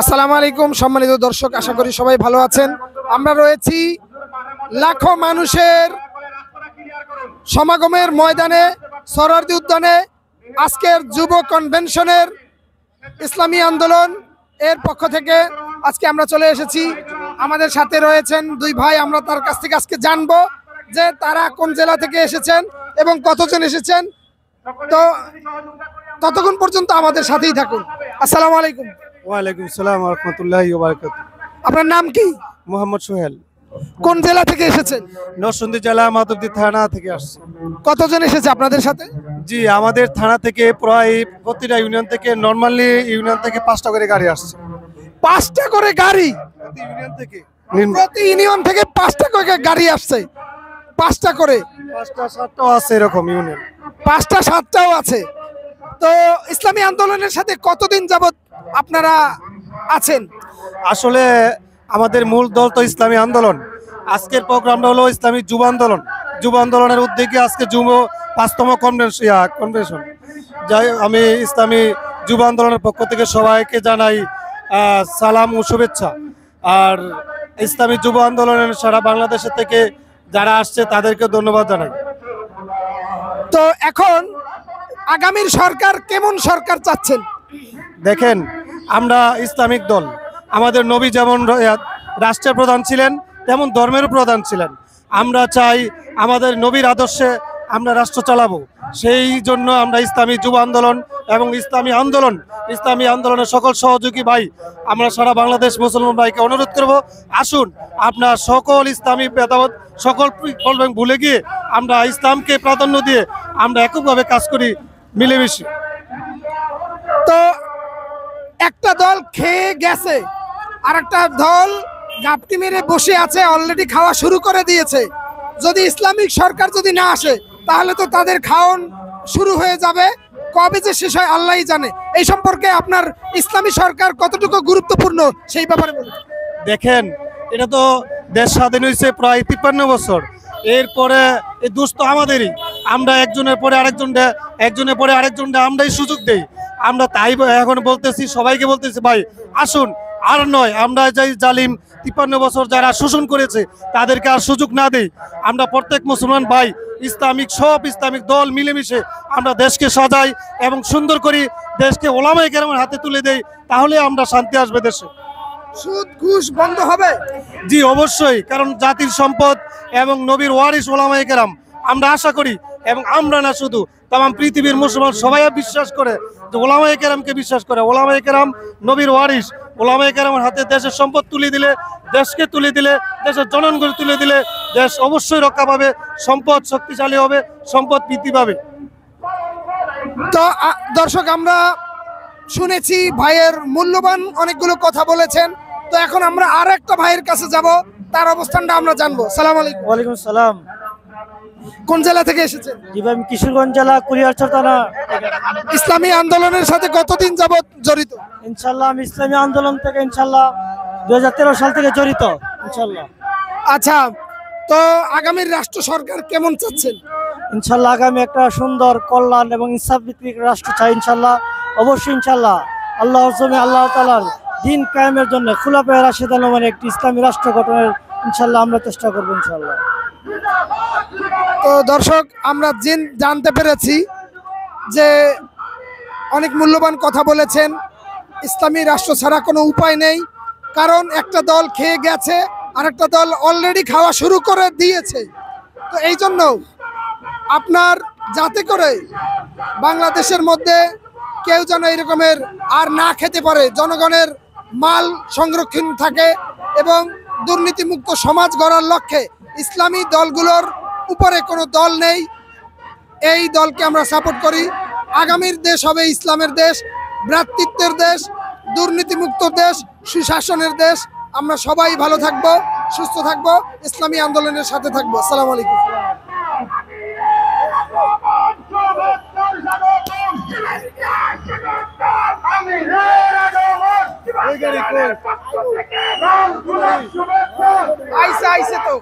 আসসালামু আলাইকুম সম্মানিত দর্শক, আশা করি সবাই ভালো আছেন। আমরা রয়েছি লাখো মানুষের সমাগমের ময়দানে, সোহরাওয়ার্দী উদ্যানে। আজকের যুব কনভেনশনের ইসলামী আন্দোলন এর পক্ষ থেকে আজকে আমরা চলে এসেছি। আমাদের সাথে রয়েছেন দুই ভাই। আমরা তার কাছ থেকে আজকে জানবো যে তারা কোন জেলা থেকে এসেছেন এবং কতজন এসেছেন। তো ততক্ষণ পর্যন্ত আমাদের সাথেই থাকুন। আসসালামু আলাইকুম। ওয়ালাইকুম সালাম ওয়া রাহমাতুল্লাহি ওয়া বারাকাতুহু। আপনার নাম কি? মোহাম্মদ সোহেল। কোন জেলা থেকে এসেছেন? নরসিংদী জেলা মাধবদী থানা থেকে আসছে। কতজন এসেছে আপনাদের সাথে? জি, আমাদের থানা থেকে প্রায় প্রতিটা ইউনিয়ন থেকে, নরমালি ইউনিয়ন থেকে 5টা করে গাড়ি আসছে। 5টা করে গাড়ি? প্রতি ইউনিয়ন থেকে, প্রতি ইউনিয়ন থেকে 5টা করে গাড়ি আসছে? 5টা করে? 5টা 7টাও আছে এরকম ইউনিয়ন। 5টা 7টাও আছে। তো ইসলামী আন্দোলনের সাথে কতদিন যাবত আপনারা আছেন? আসলে আমাদের মূল দল তো ইসলামী আন্দোলন। আজকের প্রোগ্রামটা হলো ইসলামী যুব আন্দোলন। যুব আন্দোলনের উদ্যোগে আজকে 5তম কনভেনশন। যাই, আমি ইসলামী যুব আন্দোলনের পক্ষ থেকে সবাইকে জানাই সালাম ও শুভেচ্ছা। আর ইসলামী যুব আন্দোলনের সারা বাংলাদেশের থেকে যারা আসছে তাদেরকে ধন্যবাদ জানাই। তো এখন আগামীর সরকার কেমন সরকার চাচ্ছেন? দেখেন, আমরা ইসলামিক দল। আমাদের নবী যেমন রাষ্ট্রের প্রধান ছিলেন, তেমন ধর্মেরও প্রধান ছিলেন। আমরা চাই আমাদের নবীর আদর্শে আমরা রাষ্ট্র চালাবো। সেই জন্য আমরা ইসলামী যুব আন্দোলন এবং ইসলামী আন্দোলনের সকল সহযোগী ভাই, আমরা সারা বাংলাদেশ মুসলমান ভাইকে অনুরোধ করব, আসুন আপনার সকল ইসলামী ভেদাভেদ সকল ভুলে গিয়ে আমরা ইসলামকে প্রাধান্য দিয়ে আমরা এককভাবে কাজ করি, মিলেমিশে। তো একটা দল খেয়ে গেছে, আর একটা দল গাপটি মেরে বসে আছে, অলরেডি খাওয়া শুরু করে দিয়েছে। যদি ইসলামিক সরকার যদি না আসে তাহলে তো তাদের খাওয়ান শুরু হয়ে যাবে। কবে যে শেষ হয় আল্লাহই জানে। এই সম্পর্কে আপনার ইসলামী সরকার কতটুকু গুরুত্বপূর্ণ সেই ব্যাপারে বলুন। দেখেন, এটা তো দেশ স্বাধীন হয়েছে প্রায় 53 বছর। এরপরে এই দোষ তো আমাদেরই। আমরা একজনের পরে আরেকজনকে আমরাই সুযোগ দেই। আমরা তাই এখন বলতেছি, সবাইকে বলতেছি, ভাই আসুন, আর নয় আমরা যাই জালিম 53 বছর যারা শোষণ করেছে তাদেরকে আর সুযোগ না দেই। আমরা প্রত্যেক মুসলমান ভাই সব ইসলামিক দল মিলেমিশে আমরা দেশকে সাজাই এবং সুন্দর করি, দেশকে ওলামায়ে কেরামের হাতে তুলে দেই, তাহলে আমরা শান্তি আসবে দেশে। সুদ ঘুষ বন্ধ হবে? জি অবশ্যই, কারণ জাতির সম্পদ এবং নবীর ওয়ারিস ওলামায়ে কেরাম। আমরা আশা করি, এবং আমরা না শুধু, তাম পৃথিবীর মুসলমান সবাই বিশ্বাস করে যে ওলামায়ে কেরামকে বিশ্বাস করে। ওলামায়ে কেরাম নবীর ওয়ারিস। ওলামায়ে কেরামের হাতে দেশের সম্পদ তুলে দিলে, দেশকে তুলে দিলে, দেশের জনগণকে তুলে দিলে দেশ অবশ্যই রক্ষা পাবে, সম্পদ শক্তিশালী হবে, সম্পদ বৃদ্ধি পাবে। তো দর্শক, আমরা শুনেছি ভাইয়ের মূল্যবান অনেকগুলো কথা বলেছেন। তো এখন আমরা আর একটা ভাইয়ের কাছে যাব, তার অবস্থানটা আমরা জানবো। সালাম আলাইকুম। ওয়ালাইকুম সালাম। কোন জেলা থেকে এসেছেন? আমি কিশোরগঞ্জ জেলা কুলিয়ারচর থানা। ইসলামী আন্দোলনের সাথে কতদিন যাবত জড়িত? ইনশাল্লাহ আমি ইসলামী আন্দোলন থেকে ইনশাল্লাহ 2013 সাল থেকে জড়িত ইনশাল্লাহ। আচ্ছা, তো আগামীর রাষ্ট্র সরকার কেমন চাচ্ছেন? ইনশাল্লাহ আগামী একটা সুন্দর কল্যাণ এবং ইনসাফ ভিত্তিক রাষ্ট্র চাই ইনশাল্লাহ। অবশ্যই ইনশাল্লাহ আল্লাহর জমি আল্লাহ তাআলার দিন কায়েমের জন্য খুলাফায়ে রাশিদান মানে একটি ইসলামী রাষ্ট্র গঠনের ইনশাল্লাহ আমরা চেষ্টা করব ইনশাল্লাহ। তো দর্শক, আমরা জানতে পেরেছি যে অনেক মূল্যবান কথা বলেছেন। ইসলামী রাষ্ট্র ছাড়া কোনো উপায় নেই, কারণ একটা দল খেয়ে গেছে আর একটা দল অলরেডি খাওয়া শুরু করে দিয়েছে। তো এই জন্য আপনার যাতে করে বাংলাদেশের মধ্যে কেউ যেন এরকমের আর না খেতে পারে, জনগণের মাল সংরক্ষণ থাকে এবং দুর্নীতিমুক্ত সমাজ গড়ার লক্ষ্যে ইসলামী দলগুলোর উপরে কোনো দল নেই। এই দলকে আমরা সাপোর্ট করি। আগামীর দেশ হবে ইসলামের দেশ, ভ্রাতৃত্বের দেশ, দুর্নীতিমুক্ত দেশ, সুশাসনের দেশ। আমরা সবাই ভালো থাকবো, সুস্থ থাকবো, ইসলামী আন্দোলনের সাথে থাকবো। আসসালামু আলাইকুম। আইসে তো